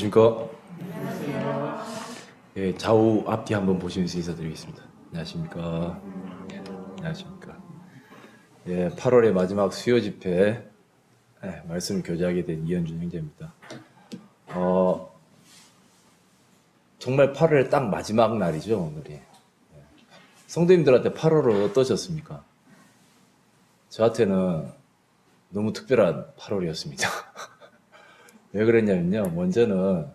안녕하십니까. 예, 좌우 앞뒤 한번 보시면서 인사드리겠습니다. 안녕하십니까. 안녕하십니까. 예, 8월의 마지막 수요 집회 말씀을 교제하게 된 이현준 형제입니다. 정말 8월의 딱 마지막 날이죠, 오늘이. 성도님들한테 8월은 어떠셨습니까? 저한테는 너무 특별한 8월이었습니다. 왜 그랬냐면요. 먼저는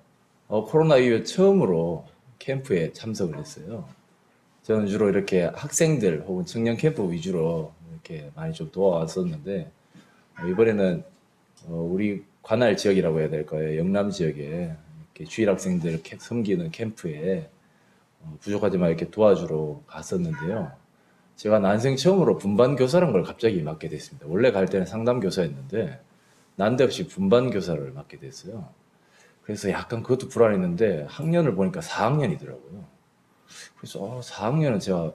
코로나 이후에 처음으로 캠프에 참석을 했어요. 저는 주로 이렇게 학생들 혹은 청년 캠프 위주로 이렇게 많이 좀 도와왔었는데 이번에는 우리 관할 지역이라고 해야 될까요? 영남 지역에 이렇게 주일 학생들 섬기는 캠프에 부족하지만 이렇게 도와주러 갔었는데요. 제가 난생 처음으로 분반 교사라는 걸 갑자기 맡게 됐습니다. 원래 갈 때는 상담 교사였는데 난데없이 분반 교사를 맡게 됐어요. 그래서 약간 그것도 불안했는데 학년을 보니까 4학년이더라고요. 그래서 4학년은 제가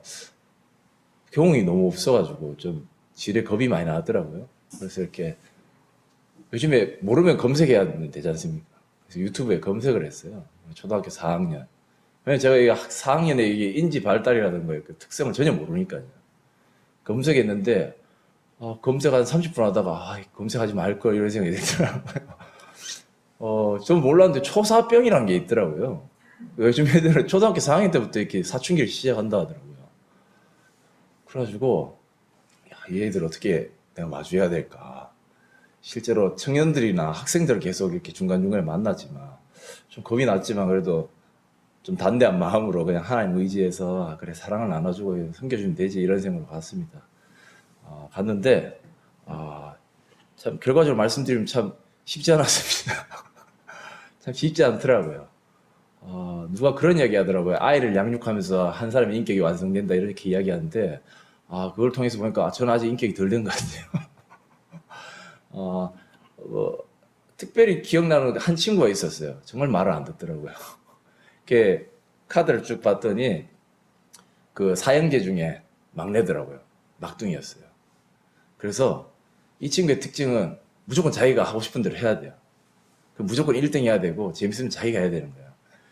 경험이 너무 없어가지고 좀 지레 겁이 많이 나더라고요. 그래서 이렇게 요즘에 모르면 검색해야 되지 않습니까? 그래서 유튜브에 검색을 했어요. 초등학교 4학년. 왜냐면 제가 이 4학년에 이게 인지 발달이라든가 그 특성을 전혀 모르니까요. 검색했는데 검색 한 30분 하다가 검색하지 말걸 이런 생각이 들더라고요. 전 몰랐는데 초사병이란 게 있더라고요. 요즘 애들은 초등학교 4학년 때부터 이렇게 사춘기를 시작한다 하더라고요. 그래가지고 이 애들 어떻게 내가 마주해야 될까. 실제로 청년들이나 학생들을 계속 이렇게 중간중간에 만났지만 좀 겁이 났지만 그래도 좀 단대한 마음으로 그냥 하나님 의지해서 그래 사랑을 나눠주고 섬겨주면 되지 이런 생각으로 갔습니다. 갔는데 참 결과적으로 말씀드리면 참 쉽지 않았습니다. 참 쉽지 않더라고요. 누가 그런 이야기 하더라고요. 아이를 양육하면서 한 사람의 인격이 완성된다 이렇게 이야기하는데 그걸 통해서 보니까 저는 아직 인격이 덜 된 것 같아요. 특별히 기억나는 한 친구가 있었어요. 정말 말을 안 듣더라고요. 이렇게 카드를 쭉 봤더니 그 사형제 중에 막내더라고요. 막둥이였어요. 그래서 이 친구의 특징은 무조건 자기가 하고 싶은 대로 해야 돼요. 무조건 1등 해야 되고 재밌으면 자기가 해야 되는 거예요.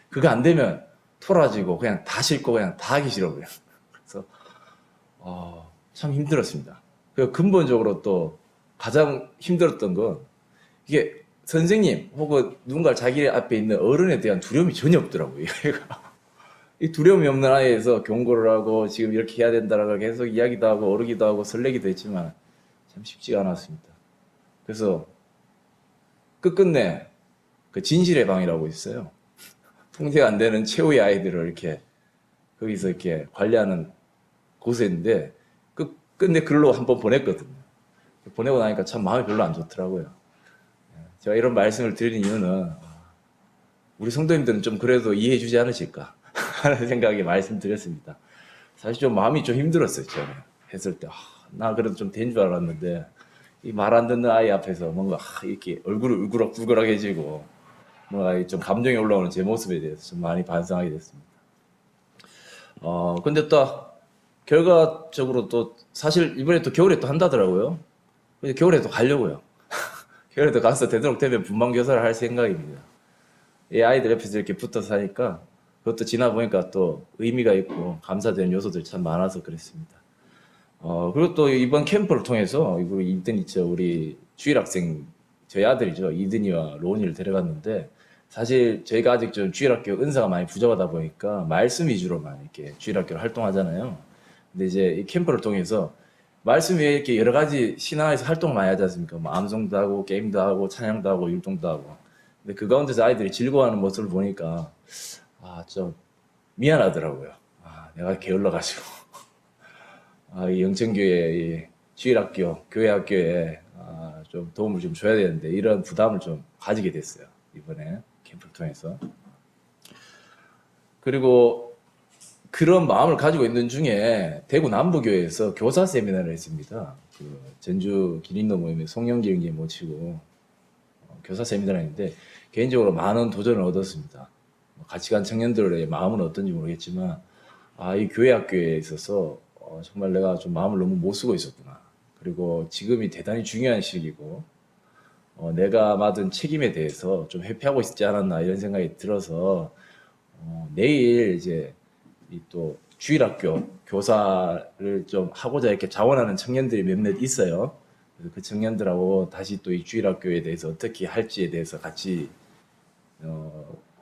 그거 안 되면 토라지고 그냥 다 싫고 그냥 다 하기 싫어 그래요. 그래서 참 힘들었습니다. 그 근본적으로 또 가장 힘들었던 건 이게 선생님 혹은 누군가 자기 앞에 있는 어른에 대한 두려움이 전혀 없더라고요. 이 두려움이 없는 아이에서 경고를 하고 지금 이렇게 해야 된다라고 계속 이야기도 하고 어르기도 하고 설레기도 했지만 참 쉽지가 않았습니다. 그래서 끝끝내 그 진실의 방이라고 있어요. 통제가 안 되는 최후의 아이들을 이렇게 거기서 이렇게 관리하는 곳에 있는데 끝내 글로 한번 보냈거든요. 보내고 나니까 참 마음이 별로 안 좋더라고요. 제가 이런 말씀을 드리는 이유는 우리 성도님들은 좀 그래도 이해해 주지 않으실까 하는 생각에 말씀드렸습니다. 사실 좀 마음이 좀 힘들었어요. 저는 했을 때 나 그래도 좀 된 줄 알았는데 이 말 안 듣는 아이 앞에서 뭔가 이렇게 얼굴을 울그락불그락해지고 뭔가 좀 감정이 올라오는 제 모습에 대해서 좀 많이 반성하게 됐습니다. 근데 또 결과적으로 또 사실 이번에 또 겨울에 또 한다더라고요. 그래서 겨울에 또 가려고요. 겨울에 또 가서 되도록 되면 분방교사를 할 생각입니다. 이 아이들 옆에서 이렇게 붙어서 하니까 그것도 지나 보니까 또 의미가 있고 감사되는 요소들이 참 많아서 그랬습니다. 그리고 또 이번 캠프를 통해서 우리 주일 학생 저희 아들이죠. 이든이와 로운이를 데려갔는데 사실 저희가 아직 좀 주일학교 은사가 많이 부족하다 보니까 말씀 위주로만 이렇게 주일학교를 활동하잖아요. 근데 이제 이 캠프를 통해서 말씀 위에 이렇게 여러 가지 신앙에서 활동을 많이 하지 않습니까? 뭐 암송도 하고 게임도 하고 찬양도 하고 율동도 하고. 근데 그 가운데서 아이들이 즐거워하는 모습을 보니까 좀 미안하더라고요. 내가 게을러가지고 이 영천교회 이 주일학교 교회 학교에 좀 도움을 좀 줘야 되는데 이런 부담을 좀 가지게 됐어요. 이번에 캠프를 통해서. 그리고 그런 마음을 가지고 있는 중에 대구 남부교회에서 교사 세미나를 했습니다. 그 전주 기린노 모임에 송영길 형님 모시고 교사 세미나를 했는데 개인적으로 많은 도전을 얻었습니다. 같이 간 청년들의 마음은 어떤지 모르겠지만 이 교회 학교에 있어서 정말 내가 좀 마음을 너무 못 쓰고 있었구나. 그리고 지금이 대단히 중요한 시기고 내가 맡은 책임에 대해서 좀 회피하고 있지 않았나 이런 생각이 들어서 내일 이제 이 또 주일학교 교사를 좀 하고자 이렇게 자원하는 청년들이 몇몇 있어요. 그래서 그 청년들하고 다시 또 이 주일학교에 대해서 어떻게 할지에 대해서 같이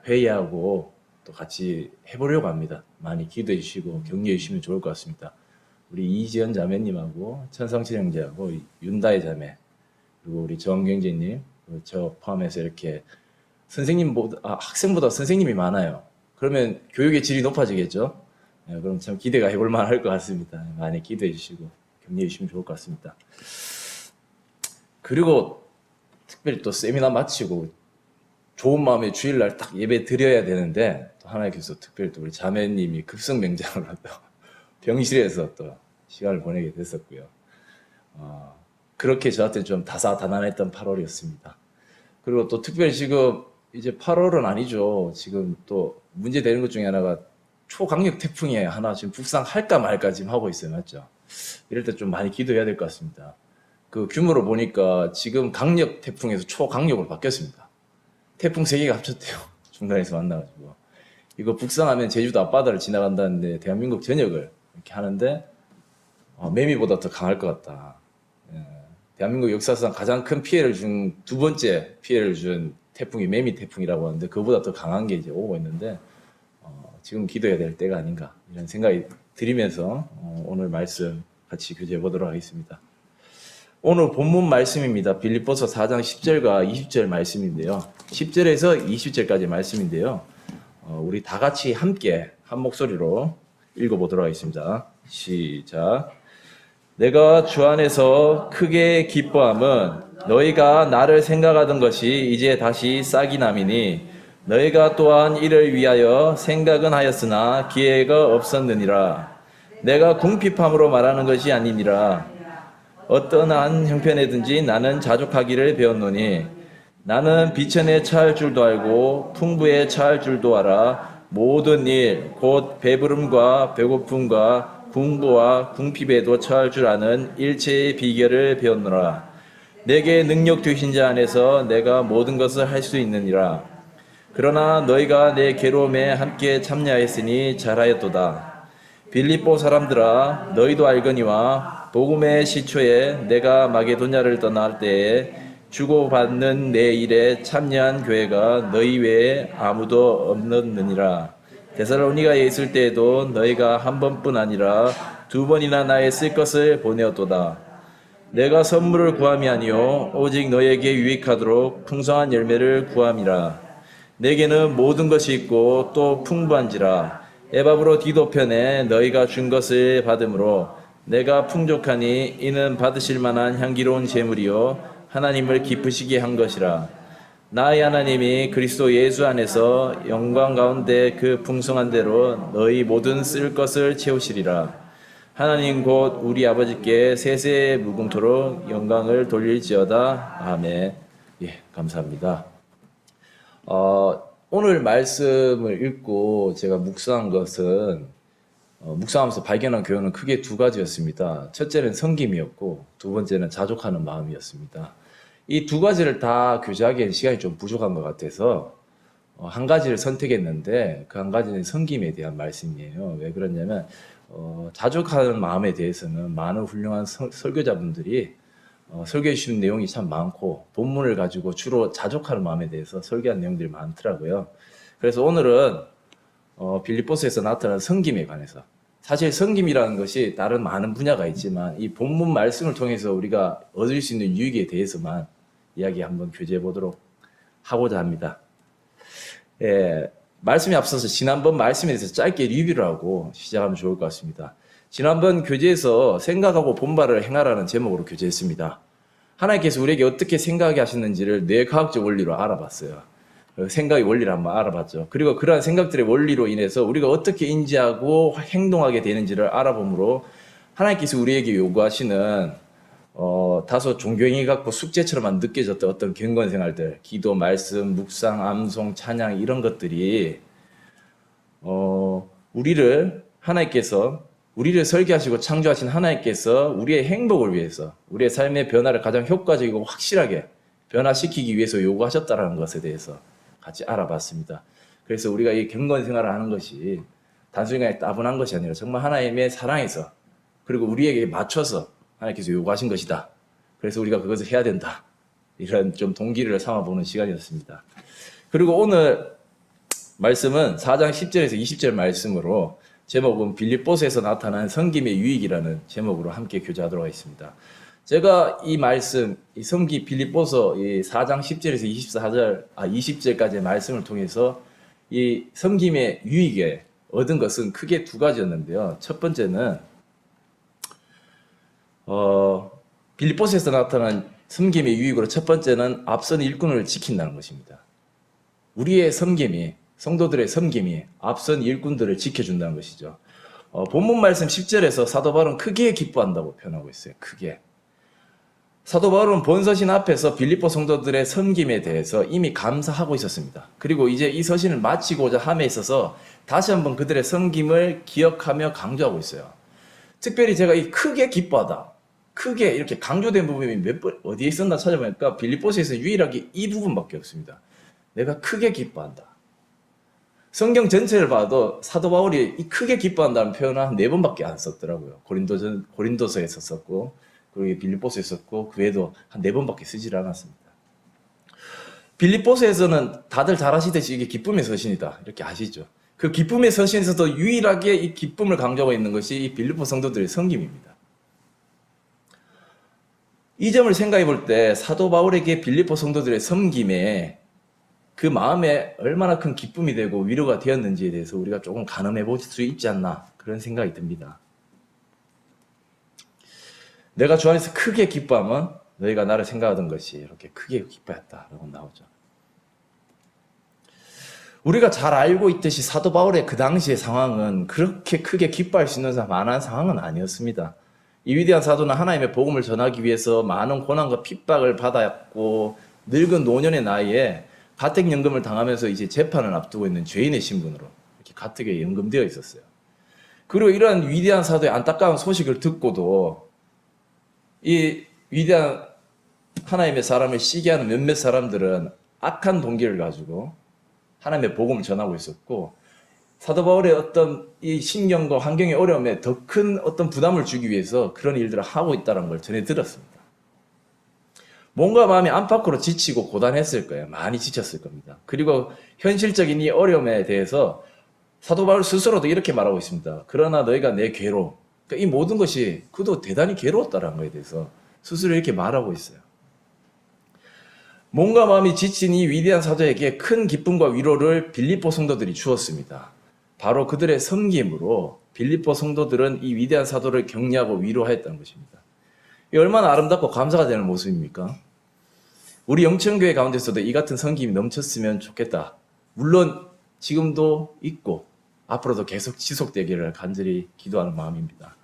회의하고 또 같이 해보려고 합니다. 많이 기도해 주시고 격려해 주시면 좋을 것 같습니다. 우리 이지연 자매님하고 천성칠 형제하고 윤다혜 자매 그리고 우리 정경재님 저 포함해서 이렇게 학생보다 선생님이 많아요. 그러면 교육의 질이 높아지겠죠? 네, 그럼 참 기대가 해볼 만할 것 같습니다. 많이 기도해 주시고 격려해 주시면 좋을 것 같습니다. 그리고 특별히 또 세미나 마치고 좋은 마음에 주일날 딱 예배 드려야 되는데 또 하나님께서 특별히 또 우리 자매님이 급성명장으로 또 병실에서 또 시간을 보내게 됐었고요. 그렇게 저한테 좀 다사다난했던 8월이었습니다. 그리고 또 특별히 지금 이제 8월은 아니죠. 지금 또 문제되는 것 중에 하나가 초강력 태풍이 하나 지금 북상할까 말까 지금 하고 있어요. 맞죠? 이럴 때 좀 많이 기도해야 될 것 같습니다. 그 규모로 보니까 지금 강력 태풍에서 초강력으로 바뀌었습니다. 태풍 3개가 합쳤대요. 중간에서 만나가지고. 이거 북상하면 제주도 앞바다를 지나간다는데 대한민국 전역을 이렇게 하는데 매미보다 더 강할 것 같다. 예. 대한민국 역사상 가장 큰 피해를 준 두 번째 피해를 준 태풍이 매미 태풍이라고 하는데 그보다 더 강한 게 이제 오고 있는데 지금 기도해야 될 때가 아닌가 이런 생각이 들이면서 오늘 말씀 같이 교제해 보도록 하겠습니다. 오늘 본문 말씀입니다. 빌립보서 4장 10절과 20절 말씀인데요. 10절에서 20절까지 말씀인데요. 우리 다 같이 함께 한 목소리로 읽어보도록 하겠습니다. 시작. 내가 주 안에서 크게 기뻐함은 너희가 나를 생각하던 것이 이제 다시 싹이 남이니 너희가 또한 이를 위하여 생각은 하였으나 기회가 없었느니라. 내가 궁핍함으로 말하는 것이 아니니라. 어떤 한 형편에든지 나는 자족하기를 배웠노니 나는 비천에 처할 줄도 알고 풍부에 처할 줄도 알아. 모든 일 곧 배부름과 배고픔과 궁부와 궁핍에도 처할 줄 아는 일체의 비결을 배웠노라. 내게 능력 주신 자 안에서 내가 모든 것을 할 수 있느니라. 그러나 너희가 내 괴로움에 함께 참여하였으니 잘하였도다. 빌립보 사람들아, 너희도 알거니와 복음의 시초에 내가 마게도냐를 떠날 때에 주고받는 내 일에 참여한 교회가 너희 외에 아무도 없느니라. 데살로니가에 있을 때에도 너희가 한 번뿐 아니라 2번이나 나의 쓸 것을 보내었도다. 내가 선물을 구함이 아니요 오직 너희에게 유익하도록 풍성한 열매를 구함이라. 내게는 모든 것이 있고 또 풍부한지라. 에바브로 디도 편에 너희가 준 것을 받음으로 내가 풍족하니 이는 받으실 만한 향기로운 제물이요 하나님을 기쁘시게 한 것이라. 나의 하나님이 그리스도 예수 안에서 영광 가운데 그 풍성한 대로 너희 모든 쓸 것을 채우시리라. 하나님 곧 우리 아버지께 세세 무궁토록 영광을 돌릴지어다. 아멘. 예, 감사합니다. 오늘 말씀을 읽고 제가 묵상한 것은 묵상하면서 발견한 교훈은 크게 2가지였습니다. 첫째는 섬김이었고 두 번째는 자족하는 마음이었습니다. 이 2가지를 다 교제하기에는 시간이 좀 부족한 것 같아서 한 가지를 선택했는데 그 한 가지는 섬김에 대한 말씀이에요. 왜 그러냐면 자족하는 마음에 대해서는 많은 훌륭한 설교자분들이 설교해 주시는 내용이 참 많고 본문을 가지고 주로 자족하는 마음에 대해서 설교한 내용들이 많더라고요. 그래서 오늘은 빌립보서에서 나타난 섬김에 관해서 사실 섬김이라는 것이 다른 많은 분야가 있지만 이 본문 말씀을 통해서 우리가 얻을 수 있는 유익에 대해서만 이야기 한번 교제해 보도록 하고자 합니다. 예, 말씀에 앞서서 지난번 말씀에 대해서 짧게 리뷰를 하고 시작하면 좋을 것 같습니다. 지난번 교제에서 생각하고 본바를 행하라는 제목으로 교제했습니다. 하나님께서 우리에게 어떻게 생각하게 하셨는지를 뇌과학적 원리로 알아봤어요. 생각의 원리를 한번 알아봤죠. 그리고 그러한 생각들의 원리로 인해서 우리가 어떻게 인지하고 행동하게 되는지를 알아보므로 하나님께서 우리에게 요구하시는 다소 존경이 갖고 숙제처럼만 느껴졌던 어떤 경건 생활들, 기도, 말씀, 묵상, 암송, 찬양 이런 것들이 하나님께서 우리를 설계하시고 창조하신 하나님께서 우리의 행복을 위해서 우리의 삶의 변화를 가장 효과적이고 확실하게 변화시키기 위해서 요구하셨다는 것에 대해서 같이 알아봤습니다. 그래서 우리가 이 경건 생활을 하는 것이 단순히 그냥 따분한 것이 아니라 정말 하나님의 사랑에서 그리고 우리에게 맞춰서 하나님께서 요구하신 것이다. 그래서 우리가 그것을 해야 된다. 이런 좀 동기를 삼아보는 시간이었습니다. 그리고 오늘 말씀은 4장 10절에서 20절 말씀으로 제목은 빌립보서에서 나타난 섬김의 유익이라는 제목으로 함께 교제하도록 하겠습니다. 제가 이 말씀, 이 섬기 빌립보서 이 4장 10절에서 20절까지의 말씀을 통해서 이 섬김의 유익에 얻은 것은 크게 두 가지였는데요. 첫 번째는 빌립보서에서 나타난 섬김의 유익으로 첫 번째는 앞선 일꾼을 지킨다는 것입니다. 우리의 섬김이, 성도들의 섬김이 앞선 일꾼들을 지켜준다는 것이죠. 본문 말씀 10절에서 사도 바울은 크게 기뻐한다고 표현하고 있어요. 크게. 사도 바울은 본서신 앞에서 빌립보 성도들의 섬김에 대해서 이미 감사하고 있었습니다. 그리고 이제 이 서신을 마치고자 함에 있어서 다시 한번 그들의 섬김을 기억하며 강조하고 있어요. 특별히 제가 이 크게 기뻐하다, 크게 이렇게 강조된 부분이 몇 번 어디에 있었나 찾아보니까 빌립보서에서 유일하게 이 부분밖에 없습니다. 내가 크게 기뻐한다. 성경 전체를 봐도 사도 바울이 이 크게 기뻐한다는 표현을 한 4번밖에 안 썼더라고요. 고린도서에서 썼고, 그리고 빌립보서에 썼고, 그 외에도 한 4번밖에 쓰질 않았습니다. 빌립보서에서는 다들 잘 아시듯이 이게 기쁨의 서신이다. 이렇게 아시죠? 그 기쁨의 서신에서도 유일하게 이 기쁨을 강조하고 있는 것이 이 빌립보 성도들의 섬김입니다. 이 점을 생각해 볼 때 사도 바울에게 빌립보 성도들의 섬김에 그 마음에 얼마나 큰 기쁨이 되고 위로가 되었는지에 대해서 우리가 조금 가늠해 볼 수 있지 않나 그런 생각이 듭니다. 내가 주 안에서 크게 기뻐하면 너희가 나를 생각하던 것이 이렇게 크게 기뻐했다라고 나오죠. 우리가 잘 알고 있듯이 사도 바울의 그 당시의 상황은 그렇게 크게 기뻐할 수 있는 만한 상황은 아니었습니다. 이 위대한 사도는 하나님의 복음을 전하기 위해서 많은 고난과 핍박을 받았고 늙은 노년의 나이에 가택연금을 당하면서 이제 재판을 앞두고 있는 죄인의 신분으로 이렇게 가택에 연금되어 있었어요. 그리고 이러한 위대한 사도의 안타까운 소식을 듣고도 이 위대한 하나님의 사람을 시기하는 몇몇 사람들은 악한 동기를 가지고 하나님의 복음을 전하고 있었고 사도 바울의 어떤 이 신경과 환경의 어려움에 더 큰 어떤 부담을 주기 위해서 그런 일들을 하고 있다는 걸 전해 들었습니다. 뭔가 마음이 안팎으로 지치고 고단했을 거예요. 많이 지쳤을 겁니다. 그리고 현실적인 이 어려움에 대해서 사도 바울 스스로도 이렇게 말하고 있습니다. 그러나 너희가 내 괴로, 그러니까 이 모든 것이 그도 대단히 괴로웠다는 것에 대해서 스스로 이렇게 말하고 있어요. 몸과 마음이 지친 이 위대한 사도에게 큰 기쁨과 위로를 빌립보 성도들이 주었습니다. 바로 그들의 섬김으로 빌립보 성도들은 이 위대한 사도를 격려하고 위로하였다는 것입니다. 이 얼마나 아름답고 감사가 되는 모습입니까? 우리 영천교회 가운데서도 이 같은 섬김이 넘쳤으면 좋겠다. 물론 지금도 있고 앞으로도 계속 지속되기를 간절히 기도하는 마음입니다.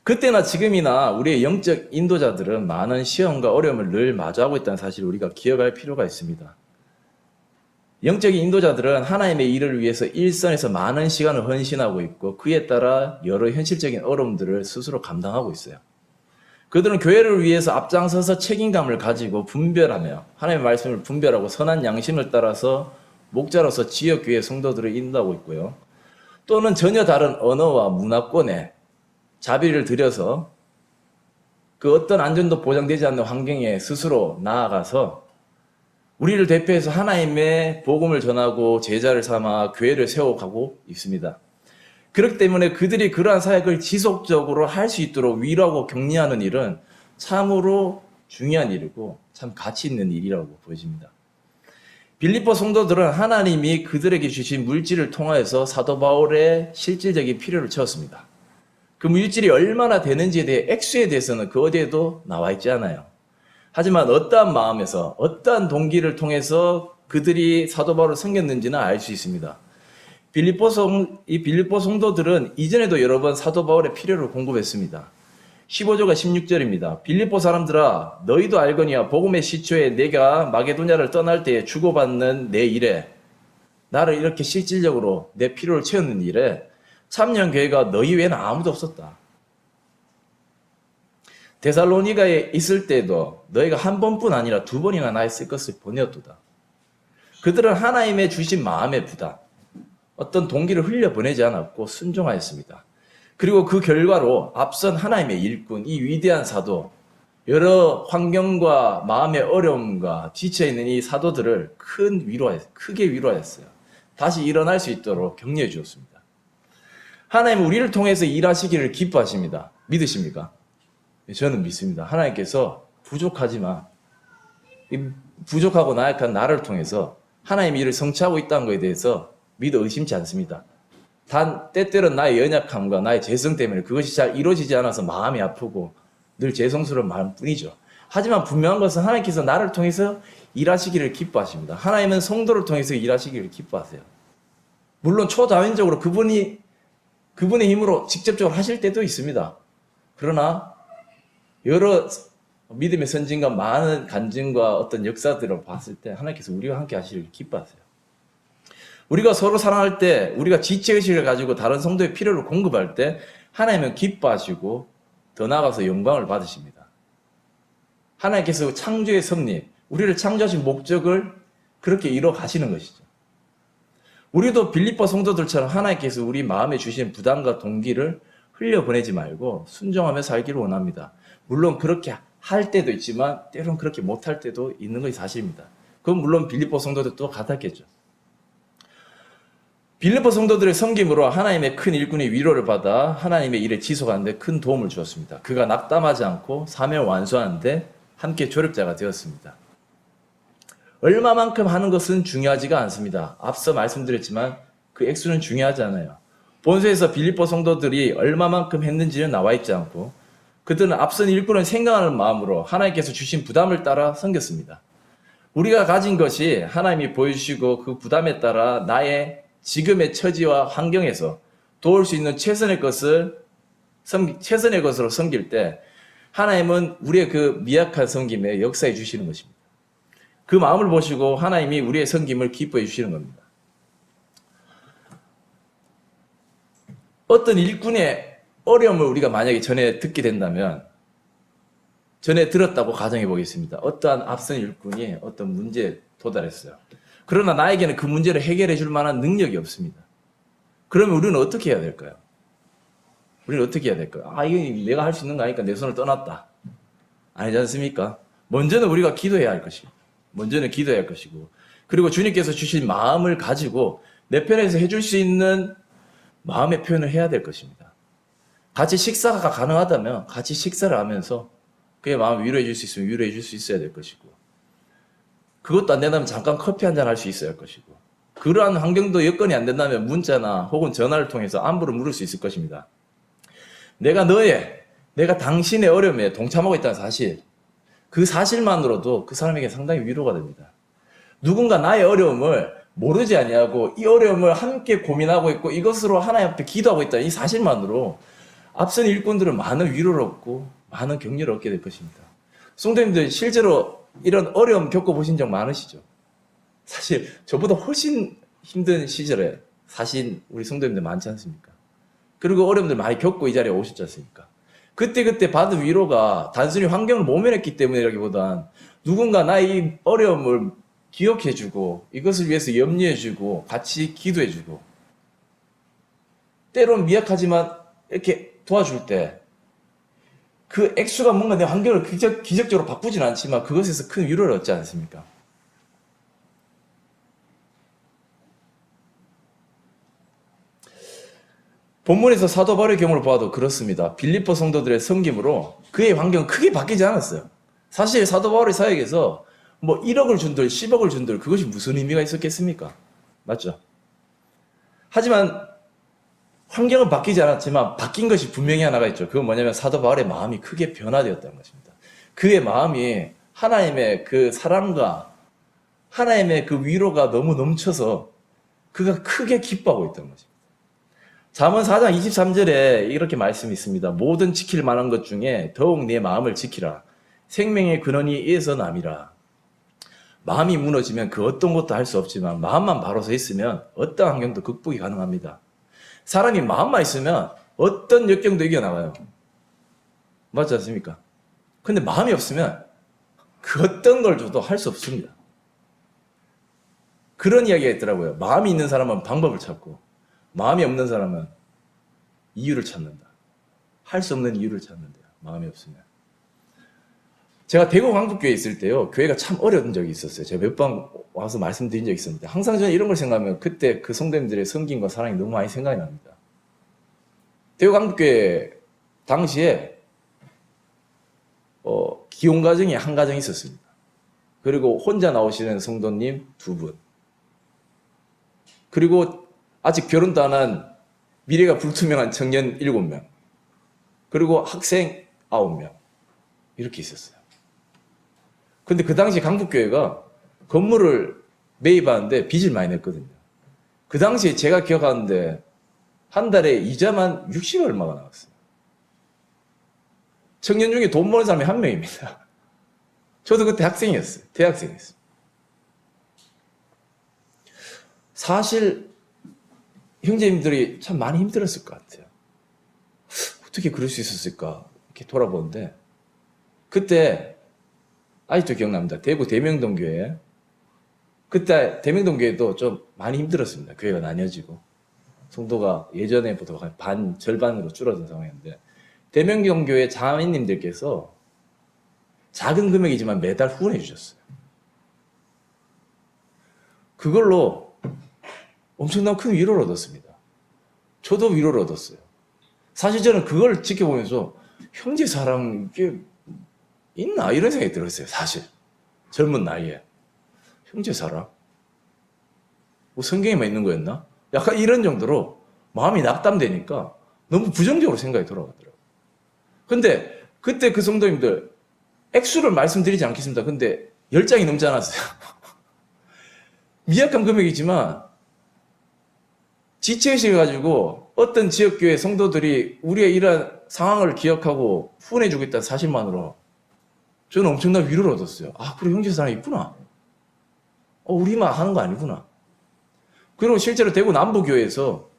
그때나 지금이나 우리의 영적 인도자들은 많은 시험과 어려움을 늘 마주하고 있다는 사실을 우리가 기억할 필요가 있습니다. 영적인 인도자들은 하나님의 일을 위해서 일선에서 많은 시간을 헌신하고 있고 그에 따라 여러 현실적인 어려움들을 스스로 감당하고 있어요. 그들은 교회를 위해서 앞장서서 책임감을 가지고 분별하며 하나님의 말씀을 분별하고 선한 양심을 따라서 목자로서 지역교회 성도들을 인도하고 있고요. 또는 전혀 다른 언어와 문화권에 자비를 들여서 그 어떤 안전도 보장되지 않는 환경에 스스로 나아가서 우리를 대표해서 하나님의 복음을 전하고 제자를 삼아 교회를 세워가고 있습니다. 그렇기 때문에 그들이 그러한 사역을 지속적으로 할 수 있도록 위로하고 격려하는 일은 참으로 중요한 일이고 참 가치 있는 일이라고 보여집니다. 빌립보 성도들은 하나님이 그들에게 주신 물질을 통하여서 사도 바울의 실질적인 필요를 채웠습니다. 그 물질이 얼마나 되는지에 대해 액수에 대해서는 그 어디에도 나와 있지 않아요. 하지만 어떠한 마음에서 어떠한 동기를 통해서 그들이 사도 바울을 섬겼는지는 알 수 있습니다. 빌립보 성도들은 이전에도 여러 번 사도 바울의 필요를 공급했습니다. 15절과 16절입니다. 빌립보 사람들아 너희도 알거니와 복음의 시초에 내가 마게도냐를 떠날 때에 주고받는 내 일에 나를 이렇게 실질적으로 내 필요를 채우는 일에 참여한 교회가 너희 외에는 아무도 없었다. 데살로니가에 있을 때도 너희가 한 번뿐 아니라 두 번이나 나의 쓸 것을 보내었도다. 그들은 하나님의 주신 마음의 부담, 어떤 동기를 흘려보내지 않았고 순종하였습니다. 그리고 그 결과로 앞선 하나님의 일꾼, 이 위대한 사도, 여러 환경과 마음의 어려움과 지쳐있는 이 사도들을 크게 위로하였어요. 다시 일어날 수 있도록 격려해 주었습니다. 하나님은 우리를 통해서 일하시기를 기뻐하십니다. 믿으십니까? 저는 믿습니다. 하나님께서 부족하지만 부족하고 나약한 나를 통해서 하나님의 일을 성취하고 있다는 것에 대해서 믿어 의심치 않습니다. 단 때때로 나의 연약함과 나의 죄성 때문에 그것이 잘 이루어지지 않아서 마음이 아프고 늘 죄송스러운 마음뿐이죠. 하지만 분명한 것은 하나님께서 나를 통해서 일하시기를 기뻐하십니다. 하나님은 성도를 통해서 일하시기를 기뻐하세요. 물론 초자연적으로 그분의 힘으로 직접적으로 하실 때도 있습니다. 그러나 여러 믿음의 선진과 많은 간증과 어떤 역사들을 봤을 때 하나님께서 우리와 함께 하시기를 기뻐하세요. 우리가 서로 사랑할 때, 우리가 지체의식을 가지고 다른 성도의 필요를 공급할 때 하나님은 기뻐하시고 더 나아가서 영광을 받으십니다. 하나님께서 창조의 섭리, 우리를 창조하신 목적을 그렇게 이뤄 가시는 것이죠. 우리도 빌립보 성도들처럼 하나님께서 우리 마음에 주신 부담과 동기를 흘려보내지 말고 순종하며 살기를 원합니다. 물론 그렇게 할 때도 있지만 때로는 그렇게 못할 때도 있는 것이 사실입니다. 그건 물론 빌립보 성도들도 같았겠죠. 빌립보 성도들의 섬김으로 하나님의 큰 일꾼의 위로를 받아 하나님의 일에 지속하는 데 큰 도움을 주었습니다. 그가 낙담하지 않고 사명을 완수하는 데 함께 조력자가 되었습니다. 얼마만큼 하는 것은 중요하지가 않습니다. 앞서 말씀드렸지만 그 액수는 중요하지 않아요. 본서에서 빌립보 성도들이 얼마만큼 했는지는 나와 있지 않고 그들은 앞선 일꾼을 생각하는 마음으로 하나님께서 주신 부담을 따라 섬겼습니다. 우리가 가진 것이 하나님이 보여주시고 그 부담에 따라 나의 지금의 처지와 환경에서 도울 수 있는 최선의 것으로 섬길 때 하나님은 우리의 그 미약한 섬김에 역사해 주시는 것입니다. 그 마음을 보시고 하나님이 우리의 섬김을 기뻐해 주시는 겁니다. 어떤 일꾼의 어려움을 우리가 만약에 전에 듣게 된다면 전에 들었다고 가정해 보겠습니다. 어떠한 앞선 일꾼이 어떤 문제에 도달했어요. 그러나 나에게는 그 문제를 해결해 줄 만한 능력이 없습니다. 그러면 우리는 어떻게 해야 될까요? 우리는 어떻게 해야 될까요? 이거 내가 할 수 있는 거 아니까 내 손을 떠났다. 아니지 않습니까? 먼저는 우리가 기도해야 할 것이고, 먼저는 기도해야 할 것이고, 그리고 주님께서 주신 마음을 가지고 내 편에서 해줄 수 있는 마음의 표현을 해야 될 것입니다. 같이 식사가 가능하다면 같이 식사를 하면서 그의 마음을 위로해 줄 수 있으면 위로해 줄 수 있어야 될 것이고, 그것도 안 된다면 잠깐 커피 한잔 할 수 있어야 할 것이고, 그러한 환경도 여건이 안 된다면 문자나 혹은 전화를 통해서 안부를 물을 수 있을 것입니다. 내가 당신의 어려움에 동참하고 있다는 사실, 그 사실만으로도 그 사람에게 상당히 위로가 됩니다. 누군가 나의 어려움을 모르지 아니하고 이 어려움을 함께 고민하고 있고 이것으로 하나님 앞에 기도하고 있다는 이 사실만으로 앞선 일꾼들은 많은 위로를 얻고 많은 격려를 얻게 될 것입니다. 성도님들 실제로 이런 어려움 겪어보신 적 많으시죠? 사실 저보다 훨씬 힘든 시절에 사신 우리 성도님들 많지 않습니까? 그리고 어려움들 많이 겪고 이 자리에 오셨지 않습니까? 그때 받은 위로가 단순히 환경을 모면했기 때문이라기보단 누군가 나의 이 어려움을 기억해주고 이것을 위해서 염려해주고 같이 기도해주고 때로는 미약하지만 이렇게 도와줄 때 그 액수가 뭔가 내 환경을 기적적으로 바꾸진 않지만 그것에서 큰 위로를 얻지 않습니까? 본문에서 사도 바울의 경우를 보아도 그렇습니다. 빌립보 성도들의 섬김으로 그의 환경은 크게 바뀌지 않았어요. 사실 사도 바울의 사역에서 뭐 1억을 준들 10억을 준들 그것이 무슨 의미가 있었겠습니까? 맞죠? 하지만 환경은 바뀌지 않았지만 바뀐 것이 분명히 하나가 있죠. 그건 뭐냐면 사도 바울의 마음이 크게 변화되었다는 것입니다. 그의 마음이 하나님의 그 사랑과 하나님의 그 위로가 너무 넘쳐서 그가 크게 기뻐하고 있다는 것입니다. 잠언 4장 23절에 이렇게 말씀이 있습니다. 모든 지킬 만한 것 중에 더욱 내 마음을 지키라. 생명의 근원이 이에서 남이라. 마음이 무너지면 그 어떤 것도 할 수 없지만 마음만 바로 서 있으면 어떤 환경도 극복이 가능합니다. 사람이 마음만 있으면 어떤 역경도 이겨나가요. 맞지 않습니까? 근데 마음이 없으면 그 어떤 걸 줘도 할 수 없습니다. 그런 이야기가 있더라고요. 마음이 있는 사람은 방법을 찾고 마음이 없는 사람은 이유를 찾는다. 할 수 없는 이유를 찾는데요. 마음이 없으면. 제가 대구 광북교회에 있을 때요. 교회가 참 어려운 적이 있었어요. 제가 몇 번 와서 말씀드린 적이 있었는데 항상 저는 이런 걸 생각하면 그때 그 성도님들의 섬김과 사랑이 너무 많이 생각이 납니다. 대구 광북교회 당시에 기혼가정이 한 가정 있었습니다. 그리고 혼자 나오시는 성도님 2분. 그리고 아직 결혼도 안 한 미래가 불투명한 청년 7명. 그리고 학생 9명. 이렇게 있었어요. 근데 그 당시 강북교회가 건물을 매입하는데 빚을 많이 냈거든요. 그 당시에 제가 기억하는데 한 달에 이자만 60 얼마가 나왔어요. 청년 중에 돈 버는 사람이 한 명입니다. 저도 그때 학생이었어요. 대학생이었어요. 사실 형제님들이 참 많이 힘들었을 것 같아요. 어떻게 그럴 수 있었을까 이렇게 돌아보는데 그때 아직도 기억납니다. 대구 대명동교회. 그때 대명동교회도 좀 많이 힘들었습니다. 교회가 나뉘어지고 성도가 예전에보다 절반으로 줄어든 상황이었는데 대명동교회 자매님들께서 작은 금액이지만 매달 후원해 주셨어요. 그걸로 엄청난 큰 위로를 얻었습니다. 저도 위로를 얻었어요. 사실 저는 그걸 지켜보면서 형제 사랑 이게 있나 이런 생각이 들었어요. 사실 젊은 나이에 형제 사랑 뭐 성경에만 있는 거였나? 약간 이런 정도로 마음이 낙담되니까 너무 부정적으로 생각이 돌아가더라고요. 근데 그때 그 성도님들 액수를 말씀드리지 않겠습니다. 근데 10장이 넘지 않았어요. 미약한 금액이지만 지체의식을 가지고 어떤 지역교회 성도들이 우리의 이러한 상황을 기억하고 후원해주고 있다는 사실만으로 저는 엄청난 위로를 얻었어요. 아, 그래, 형제 사랑이 있구나. 우리만 하는 거 아니구나. 그리고 실제로 대구 남부교회에서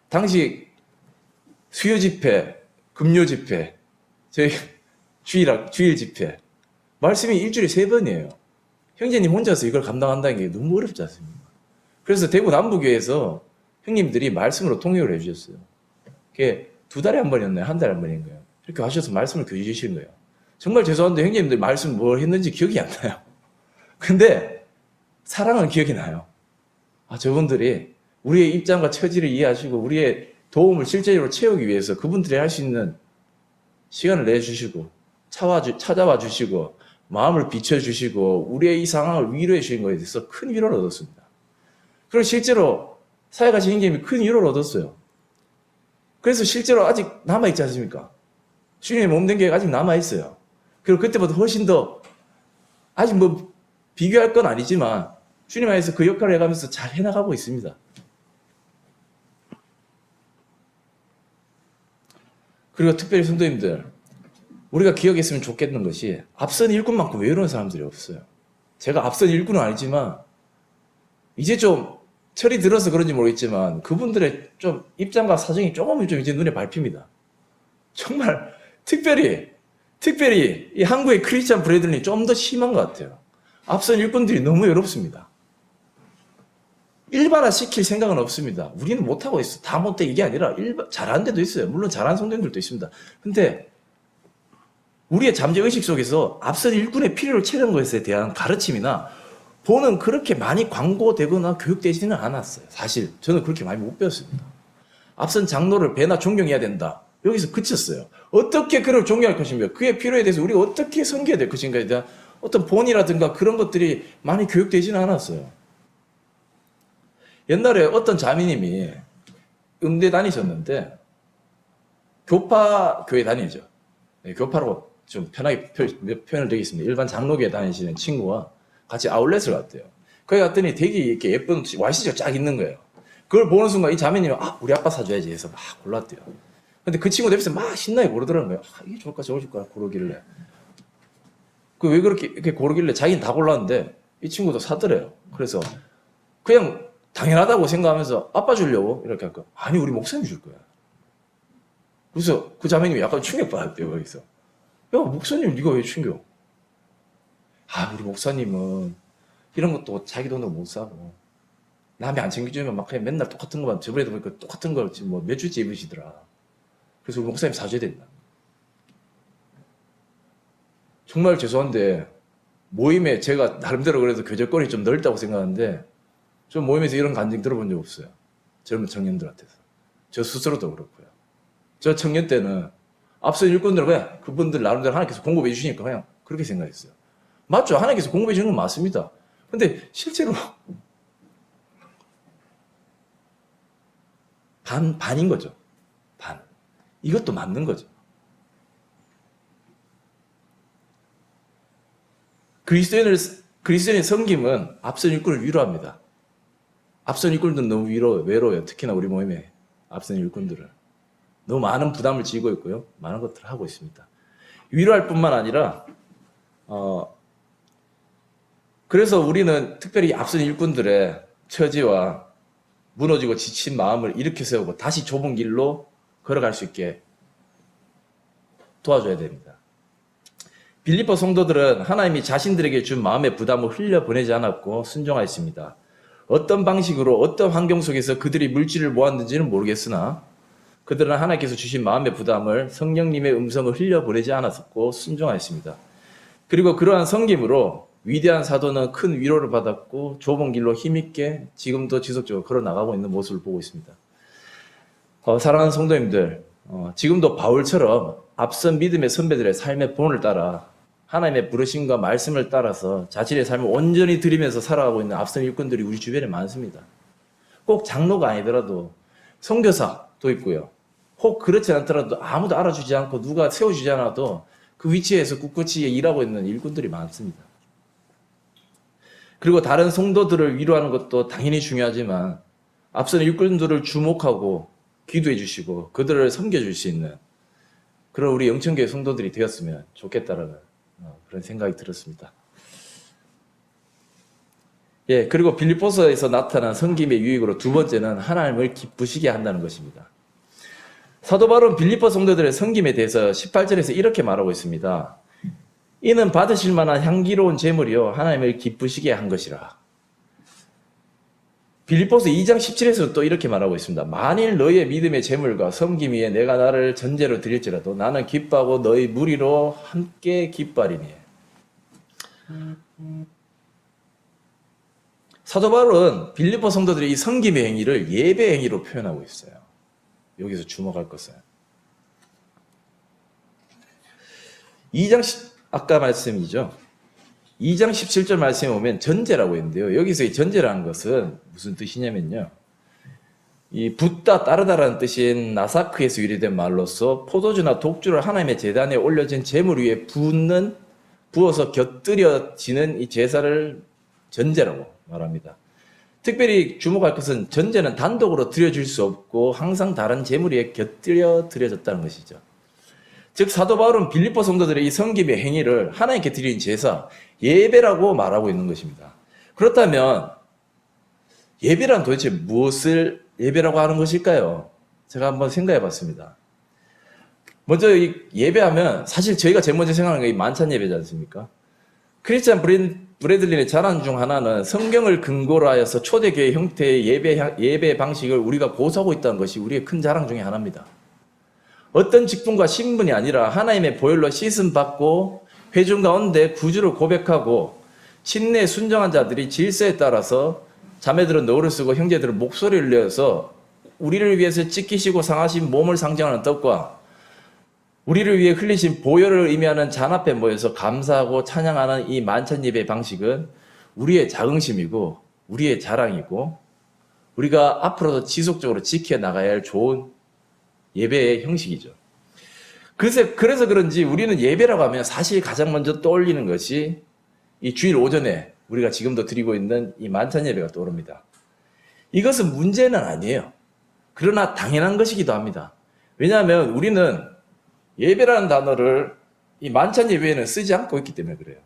당시 수요 집회, 금요 집회, 저희 주일 집회, 말씀이 일주일에 3번이에요. 형제님 혼자서 이걸 감당한다는 게 너무 어렵지 않습니까? 그래서 대구 남부교회에서 형님들이 말씀으로 통역을 해주셨어요. 그게 2달에 한 번이었나요? 1달에 한 번인 거예요. 이렇게 하셔서 말씀을 교제 주시는 거예요. 정말 죄송한데 형님들 말씀 뭘 했는지 기억이 안 나요. 근데 사랑은 기억이 나요. 아, 저분들이 우리의 입장과 처지를 이해하시고 우리의 도움을 실제로 채우기 위해서 그분들이 할 수 있는 시간을 내주시고 찾아와 주시고 마음을 비춰주시고 우리의 이 상황을 위로해 주신 것에 대해서 큰 위로를 얻었습니다. 그리고 실제로 사회가신 형님이 큰 위로를 얻었어요. 그래서 실제로 아직 남아있지 않습니까? 주님의 몸된 교회가 아직 남아있어요. 그리고 그때보다 훨씬 더 아직 뭐 비교할 건 아니지만 주님 안에서 그 역할을 해가면서 잘 해나가고 있습니다. 그리고 특별히 성도님들, 우리가 기억했으면 좋겠는 것이 앞선 일꾼만큼 외로운 사람들이 없어요. 제가 앞선 일꾼은 아니지만 이제 좀 철이 들어서 그런지 모르겠지만 그분들의 좀 입장과 사정이 조금 이제 눈에 밟힙니다. 정말 특별히 이 한국의 크리스찬 브레들이 좀 더 심한 것 같아요. 앞선 일꾼들이 너무 외롭습니다. 일반화 시킬 생각은 없습니다. 우리는 못하고 있어. 다 못해 이게 아니라 잘하는 데도 있어요. 물론 잘하는 성도님들도 있습니다. 근데 우리의 잠재의식 속에서 앞선 일꾼의 필요를 채우는 것에 대한 가르침이나 보는 그렇게 많이 광고되거나 교육되지는 않았어요. 사실 저는 그렇게 많이 못 배웠습니다. 앞선 장로를 배나 존경해야 된다. 여기서 그쳤어요. 어떻게 그를 존경할 것인가, 그의 필요에 대해서 우리가 어떻게 섬겨야 될 것인가에 대한 어떤 본이라든가 그런 것들이 많이 교육되지는 않았어요. 옛날에 어떤 자매님이 음대 다니셨는데 교파 교회 다니죠. 네, 교파로 좀 편하게 표현을 드리겠습니다. 일반 장로교회 다니시는 친구와 같이 아울렛을 갔대요. 거기 갔더니 되게 이렇게 예쁜 와이시가 쫙 있는 거예요. 그걸 보는 순간 이 자매님이 우리 아빠 사줘야지 해서 막 골랐대요. 근데 그 친구 옆에서 막 신나게 고르더라는 거예요. 이게 좋을까 저거 좋을까 고르길래. 그 왜 그렇게 이렇게 고르길래 자기는 다 골랐는데 이 친구도 사더래요. 그래서 그냥 당연하다고 생각하면서 아빠 주려고 이렇게 할까? 아니 우리 목사님 줄 거야. 그래서 그 자매님이 약간 충격받았대요. 거기서. 야, 목사님, 네가 왜 챙겨? 아, 우리 목사님은 이런 것도 자기 돈으로 못 사고, 남이 안 챙겨주면 막 그냥 맨날 똑같은 것만, 저번에도 보니까 똑같은 걸 지금 뭐 몇 주째 입으시더라. 그래서 우리 목사님 사줘야 된다. 정말 죄송한데, 모임에 제가 나름대로 그래도 교제권이 좀 넓다고 생각하는데, 저 모임에서 이런 간증 들어본 적 없어요. 젊은 청년들한테서. 저 스스로도 그렇고요. 저 청년 때는 앞서 일꾼들은 그냥 그분들 나름대로 하나님께서 공급해 주시니까 그냥 그렇게 생각했어요. 맞죠? 하나님께서 공급해 주는 건 맞습니다. 근데 실제로 반인 거죠. 반. 이것도 맞는 거죠. 그리스도인의 섬김은 앞선 일꾼을 위로합니다. 앞선 일꾼들은 너무 외로워요. 특히나 우리 모임에 앞선 일꾼들은. 너무 많은 부담을 지고 있고요. 많은 것들을 하고 있습니다. 위로할 뿐만 아니라, 그래서 우리는 특별히 앞선 일꾼들의 처지와 무너지고 지친 마음을 일으켜 세우고 다시 좁은 길로 걸어갈 수 있게 도와줘야 됩니다. 빌립보 성도들은 하나님이 자신들에게 준 마음의 부담을 흘려보내지 않았고 순종하였습니다. 어떤 방식으로 어떤 환경 속에서 그들이 물질을 모았는지는 모르겠으나 그들은 하나님께서 주신 마음의 부담을 성령님의 음성을 흘려보내지 않았고 순종하였습니다. 그리고 그러한 섬김으로 위대한 사도는 큰 위로를 받았고 좁은 길로 힘있게 지금도 지속적으로 걸어나가고 있는 모습을 보고 있습니다. 사랑하는 성도님들, 지금도 바울처럼 앞선 믿음의 선배들의 삶의 본을 따라 하나님의 부르심과 말씀을 따라서 자신의 삶을 온전히 드리면서 살아가고 있는 앞선 일꾼들이 우리 주변에 많습니다. 꼭 장로가 아니더라도 선교사도 있고요. 혹 그렇지 않더라도 아무도 알아주지 않고 누가 세워주지 않아도 그 위치에서 꿋꿋이 일하고 있는 일꾼들이 많습니다. 그리고 다른 성도들을 위로하는 것도 당연히 중요하지만 앞선 일꾼들을 주목하고 기도해 주시고 그들을 섬겨줄 수 있는 그런 우리 영천교회 성도들이 되었으면 좋겠다라는 그런 생각이 들었습니다. 예, 그리고 빌립보서에서 나타난 섬김의 유익으로 두 번째는 하나님을 기쁘시게 한다는 것입니다. 사도 바울은 빌립보 성도들의 섬김에 대해서 18절에서 이렇게 말하고 있습니다. 이는 받으실 만한 향기로운 제물이요 하나님을 기쁘시게 한 것이라. 빌립보서 2장 17에서 또 이렇게 말하고 있습니다. 만일 너희의 믿음의 제물과 섬김 위에 내가 나를 전제로 드릴지라도 나는 기뻐하고 너희 무리로 함께 기뻐하리니. 사도 바울은 빌립보 성도들의 이 섬김의 행위를 예배 행위로 표현하고 있어요. 여기서 주목할 것은 2장 아까 말씀이죠. 2장 17절 말씀에 보면 전제라고 있는데요. 여기서 이 전제라는 것은 무슨 뜻이냐면요. 이 붓다 따르다라는 뜻인 나사크에서 유래된 말로서 포도주나 독주를 하나님의 제단에 올려진 제물 위에 부어서 곁들여지는 이 제사를 전제라고 말합니다. 특별히 주목할 것은 전제는 단독으로 드려질 수 없고 항상 다른 제물 위에 곁들여 드려졌다는 것이죠. 즉 사도 바울은 빌립보 성도들의 이 섬김의 행위를 하나님께 드린 제사, 예배라고 말하고 있는 것입니다. 그렇다면 예배란 도대체 무엇을 예배라고 하는 것일까요? 제가 한번 생각해 봤습니다. 먼저 이 예배하면 사실 저희가 제일 먼저 생각하는 게 만찬 예배지 않습니까? 크리스찬 브래들린의 자랑 중 하나는 성경을 근거로 하여서 초대교회 형태의 예배 방식을 우리가 고수하고 있다는 것이 우리의 큰 자랑 중에 하나입니다. 어떤 직분과 신분이 아니라 하나님의 보혈로 씻음 받고 회중 가운데 구주를 고백하고 신내에 순종한 자들이 질서에 따라서 자매들은 너울을 쓰고 형제들은 목소리를 내어서 우리를 위해서 찢기시고 상하신 몸을 상징하는 떡과 우리를 위해 흘리신 보혈을 의미하는 잔 앞에 모여서 감사하고 찬양하는 이 만찬 예배 방식은 우리의 자긍심이고 우리의 자랑이고 우리가 앞으로도 지속적으로 지켜나가야 할 좋은 예배의 형식이죠. 그래서 그런지 우리는 예배라고 하면 사실 가장 먼저 떠올리는 것이 이 주일 오전에 우리가 지금도 드리고 있는 이 만찬 예배가 떠오릅니다. 이것은 문제는 아니에요. 그러나 당연한 것이기도 합니다. 왜냐하면 우리는 예배라는 단어를 이 만찬 예배에는 쓰지 않고 있기 때문에 그래요.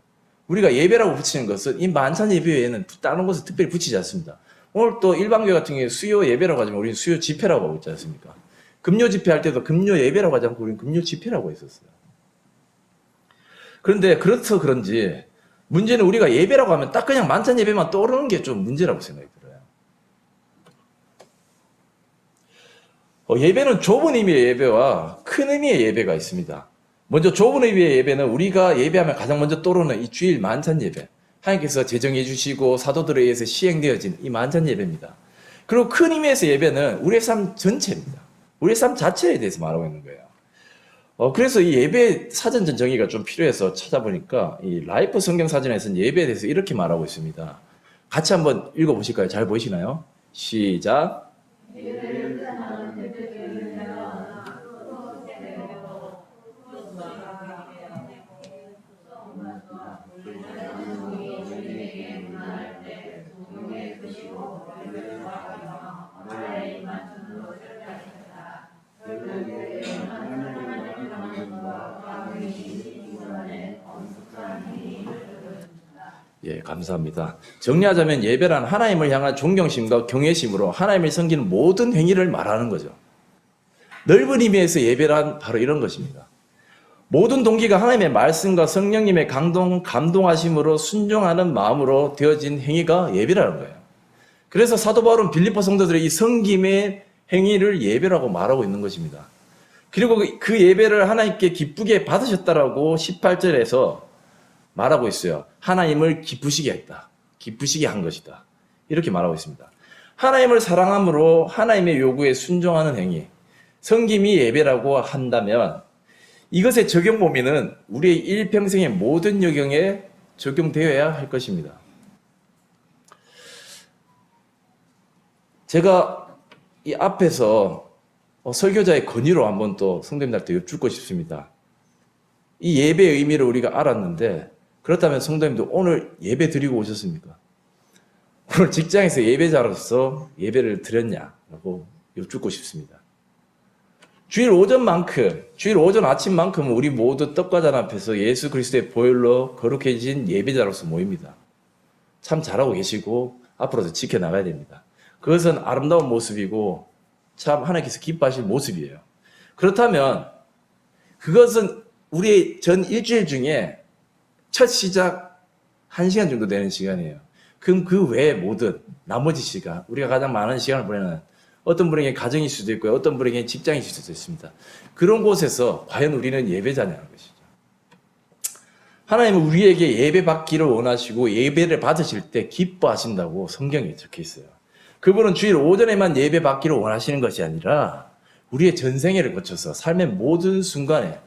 우리가 예배라고 붙이는 것은 이 만찬 예배 외에는 다른 것을 특별히 붙이지 않습니다. 오늘 또 일반교회 같은 경우에 수요 예배라고 하지만 우리는 수요 집회라고 하고 있지 않습니까? 금요 집회할 때도 금요 예배라고 하지 않고 우리는 금요 집회라고 했었어요. 그런데 그렇서 그런지 문제는 우리가 예배라고 하면 딱 그냥 만찬 예배만 떠오르는 게 좀 문제라고 생각이 들어요. 예배는 좁은 의미의 예배와 큰 의미의 예배가 있습니다. 먼저 좁은 의미의 예배는 우리가 예배하면 가장 먼저 떠오르는 이 주일 만찬 예배. 하나님께서 제정해 주시고 사도들에 의해서 시행되어진 이 만찬 예배입니다. 그리고 큰 의미에서 예배는 우리의 삶 전체입니다. 우리의 삶 자체에 대해서 말하고 있는 거예요. 그래서 이 예배 사전적 정의가 좀 필요해서 찾아보니까 이 라이프 성경 사전에서는 예배에 대해서 이렇게 말하고 있습니다. 같이 한번 읽어보실까요? 잘 보이시나요? 시작. 예, 감사합니다. 정리하자면 예배란 하나님을 향한 존경심과 경외심으로 하나님을 섬기는 모든 행위를 말하는 거죠. 넓은 의미에서 예배란 바로 이런 것입니다. 모든 동기가 하나님의 말씀과 성령님의 감동하심으로 순종하는 마음으로 되어진 행위가 예배라는 거예요. 그래서 사도 바울은 빌립보 성도들의 이 섬김의 행위를 예배라고 말하고 있는 것입니다. 그리고 그 예배를 하나님께 기쁘게 받으셨다라고 18절에서 말하고 있어요. 하나님을 기쁘시게 했다. 기쁘시게 한 것이다. 이렇게 말하고 있습니다. 하나님을 사랑함으로 하나님의 요구에 순종하는 행위, 섬김이 예배라고 한다면 이것의 적용 범위는 우리의 일평생의 모든 여경에 적용되어야 할 것입니다. 제가 이 앞에서 설교자의 건의로 한번 또 성도님들한테 여쭙고 싶습니다. 이 예배의 의미를 우리가 알았는데 그렇다면 성도님도 오늘 예배 드리고 오셨습니까? 오늘 직장에서 예배자로서 예배를 드렸냐라고 여쭙고 싶습니다. 주일 오전 아침만큼은 우리 모두 떡과 잔 앞에서 예수 그리스도의 보혈로 거룩해진 예배자로서 모입니다. 참 잘하고 계시고 앞으로도 지켜나가야 됩니다. 그것은 아름다운 모습이고 참 하나님께서 기뻐하실 모습이에요. 그렇다면 그것은 우리의 전 일주일 중에 첫 시작 1시간 정도 되는 시간이에요. 그럼 그 외에 모든 나머지 시간, 우리가 가장 많은 시간을 보내는 어떤 분에게 가정일 수도 있고요. 어떤 분에게 직장일 수도 있습니다. 그런 곳에서 과연 우리는 예배자냐는 것이죠. 하나님은 우리에게 예배 받기를 원하시고 예배를 받으실 때 기뻐하신다고 성경에 적혀 있어요. 그분은 주일 오전에만 예배 받기를 원하시는 것이 아니라 우리의 전생애를 거쳐서 삶의 모든 순간에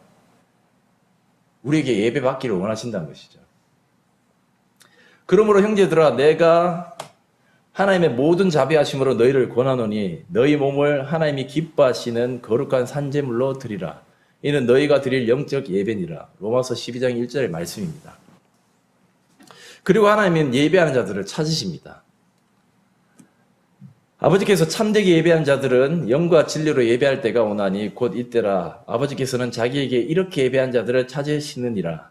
우리에게 예배 받기를 원하신다는 것이죠. 그러므로 형제들아 내가 하나님의 모든 자비하심으로 너희를 권하노니 너희 몸을 하나님이 기뻐하시는 거룩한 산제물로 드리라. 이는 너희가 드릴 영적 예배니라. 로마서 12장 1절의 말씀입니다. 그리고 하나님은 예배하는 자들을 찾으십니다. 아버지께서 참되게 예배한 자들은 영과 진리로 예배할 때가 오나니 곧 이때라. 아버지께서는 자기에게 이렇게 예배한 자들을 찾으시느니라.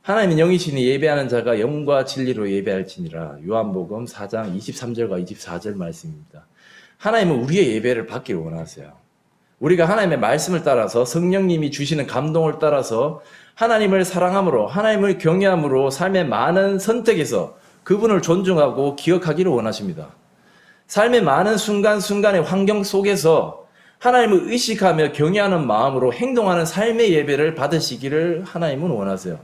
하나님은 영이시니 예배하는 자가 영과 진리로 예배할지니라. 요한복음 4장 23절과 24절 말씀입니다. 하나님은 우리의 예배를 받기를 원하세요. 우리가 하나님의 말씀을 따라서 성령님이 주시는 감동을 따라서 하나님을 사랑함으로 하나님을 경외함으로 삶의 많은 선택에서 그분을 존중하고 기억하기를 원하십니다. 삶의 많은 순간순간의 환경 속에서 하나님을 의식하며 경외하는 마음으로 행동하는 삶의 예배를 받으시기를 하나님은 원하세요.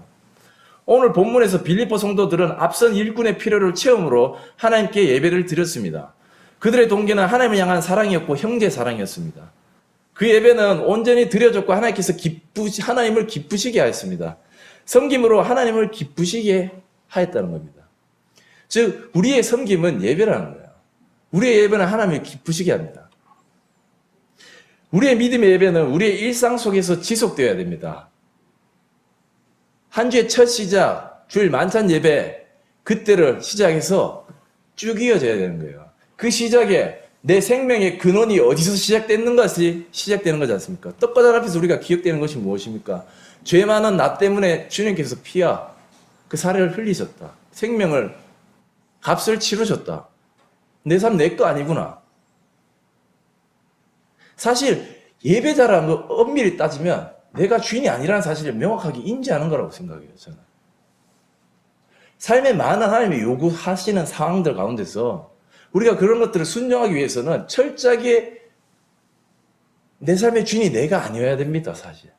오늘 본문에서 빌립보 성도들은 앞선 일꾼의 필요를 채움으로 하나님께 예배를 드렸습니다. 그들의 동기는 하나님을 향한 사랑이었고 형제 사랑이었습니다. 그 예배는 온전히 드려졌고 하나님께서 하나님을 기쁘시게 하였습니다. 섬김으로 하나님을 기쁘시게 하였다는 겁니다. 즉 우리의 섬김은 예배라는 거예요. 우리의 예배는 하나님을 기쁘시게 합니다. 우리의 믿음의 예배는 우리의 일상 속에서 지속되어야 됩니다. 한 주의 첫 시작, 주일 만찬 예배, 그때를 시작해서 쭉 이어져야 되는 거예요. 그 시작에 내 생명의 근원이 어디서 시작되는 것이 시작되는 거지 않습니까? 떡과 잔 앞에서 우리가 기억되는 것이 무엇입니까? 죄 많은 나 때문에 주님께서 피와 그 살을 흘리셨다. 생명을 값을 치르셨다. 내 삶 내 거 아니구나. 사실 예배자라는 거 엄밀히 따지면 내가 주인이 아니라는 사실을 명확하게 인지하는 거라고 생각해요, 저는. 삶에 많은 하나님이 요구하시는 상황들 가운데서 우리가 그런 것들을 순종하기 위해서는 철저하게 내 삶의 주인이 내가 아니어야 됩니다, 사실.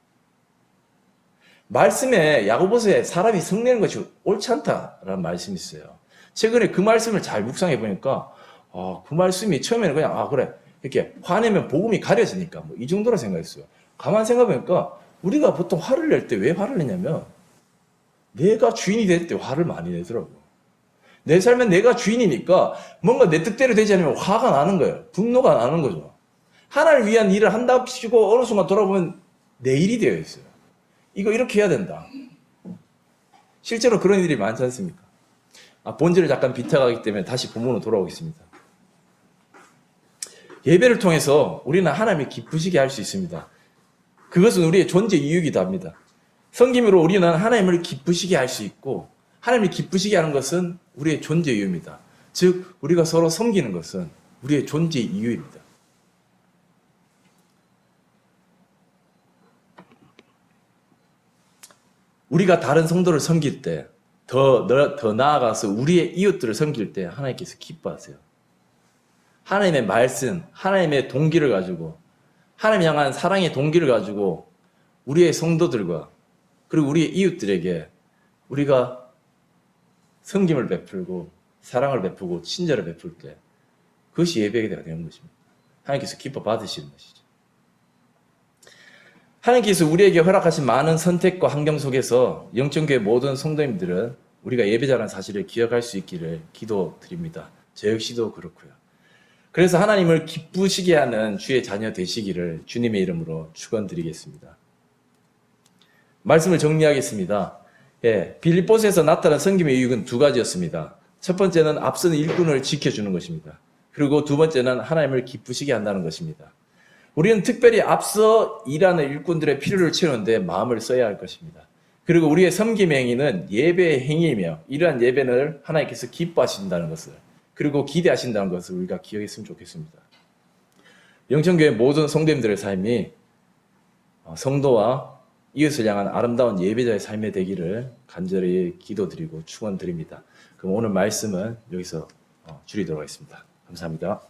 말씀에 야고보서에 사람이 성내는 것이 옳지 않다라는 말씀이 있어요. 최근에 그 말씀을 잘 묵상해 보니까 그 말씀이 처음에는 그냥 그래 이렇게 화내면 복음이 가려지니까 뭐 이 정도로 생각했어요. 가만 생각해 보니까 우리가 보통 화를 낼 때 왜 화를 내냐면 내가 주인이 될 때 화를 많이 내더라고. 내 삶엔 내가 주인이니까 뭔가 내 뜻대로 되지 않으면 화가 나는 거예요. 분노가 나는 거죠. 하나를 위한 일을 한답시고 어느 순간 돌아보면 내 일이 되어 있어요. 이거 이렇게 해야 된다. 실제로 그런 일이 많지 않습니까? 본질을 잠깐 비탁하기 때문에 다시 본문으로 돌아오겠습니다. 예배를 통해서 우리는 하나님이 기쁘시게 할 수 있습니다. 그것은 우리의 존재 이유이기도 합니다. 섬김으로 우리는 하나님을 기쁘시게 할 수 있고 하나님이 기쁘시게 하는 것은 우리의 존재 이유입니다. 즉 우리가 서로 섬기는 것은 우리의 존재 이유입니다. 우리가 다른 성도를 섬길 때 더 나아가서 우리의 이웃들을 섬길 때 하나님께서 기뻐하세요. 하나님의 말씀, 하나님의 동기를 가지고 하나님 향한 사랑의 동기를 가지고 우리의 성도들과 그리고 우리의 이웃들에게 우리가 섬김을 베풀고 사랑을 베풀고 친절을 베풀 때 그것이 예배가 되는 것입니다. 하나님께서 기뻐 받으시는 것이죠. 하나님께서 우리에게 허락하신 많은 선택과 환경 속에서 영천교회 모든 성도님들은 우리가 예배자라는 사실을 기억할 수 있기를 기도드립니다. 저 역시도 그렇고요. 그래서 하나님을 기쁘시게 하는 주의 자녀 되시기를 주님의 이름으로 축원드리겠습니다. 말씀을 정리하겠습니다. 빌립보서에서 나타난 섬김의 이유는 두 가지였습니다. 첫 번째는 앞선 일꾼을 지켜주는 것입니다. 그리고 두 번째는 하나님을 기쁘시게 한다는 것입니다. 우리는 특별히 앞서 일하는 일꾼들의 필요를 채우는데 마음을 써야 할 것입니다. 그리고 우리의 섬김의 행위는 예배의 행위이며 이러한 예배를 하나님께서 기뻐하신다는 것을 그리고 기대하신다는 것을 우리가 기억했으면 좋겠습니다. 영천교회 모든 성도님들의 삶이 성도와 이웃을 향한 아름다운 예배자의 삶이 되기를 간절히 기도드리고 축원드립니다. 그럼 오늘 말씀은 여기서 줄이도록 하겠습니다. 감사합니다.